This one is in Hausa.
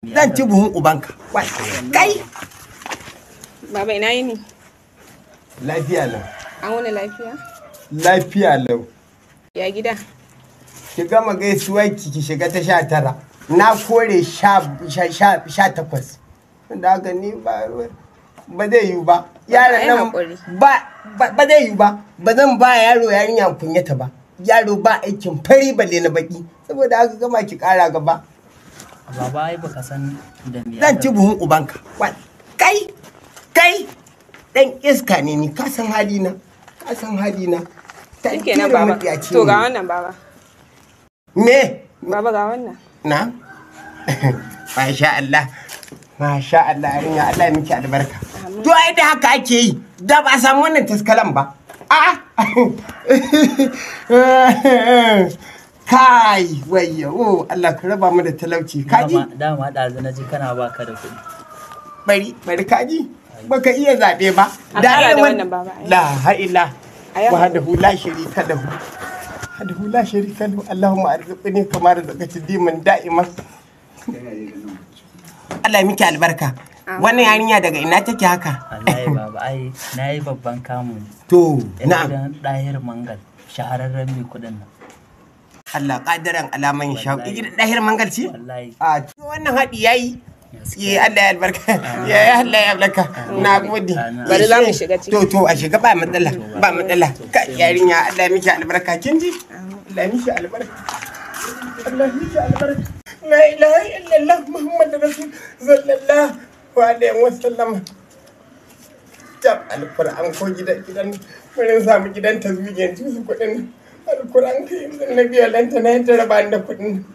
Zan ci buhun ubanka. Kai! Baba ina yini? Lafiya lau. An wani lafiya? Lafiya lau. Ya gida? Ki gama gaisuwar ki shiga ta 19. Na kore 18. Da haka ni ba zai yiwu ba. Yaron nan ba zai yiwu ba. Ba zan ba yaro yarinya kunyata ba. Yaro ba aikin fari balle na baki. Saboda haka gama ki kara gaba. Baba ai baka san da me. Zan ci buhun ubanka. Kai! Dan iska ne ni, ka san halina. Shikenan baba. To ga wannan baba. Me? Baba ga wannan. Na? Masha Allah. Yarinya Allah ya miki albarka. To ai da haka ake yi. Da ba a samu wannan taskalan ba. Kai wayyo Allah ka raba mu da talauci. Kaji? Dama ɗazu na ji kana baka da kuɗi. Bari kaji. Baka iya zaɓe ba. Da wannan baba. La ha'ila. Wahdahu la sharika lahu. Allahumma arzuqni kama razaqati diman da'iman. Allah ya miki albarka. Wannan yarinya daga ina take haka? Wallahi baba ai nayi babban kamun. To, na'am. Dahir Mangal, shahararren mai kuɗin nan. Allah kadiran alaman shauki. Gidan Dahir Mangal ce? Wallahi. To wannan haɗi yayi. Allah ya albarka. Ya Allah ya albarka. Na gode. Bari za mu shiga ciki. To a shiga ba matsala. Ka yarinya Allah ya miki albarka kin ji? Allah ya miki albarka. La ilaha illallah Muhammadur Rasul sallallahu alaihi wasallam. Tab alquran ko gidan mun samu gidan tazwijin su kudin alquran kai nabi Allah ta na raba da kudin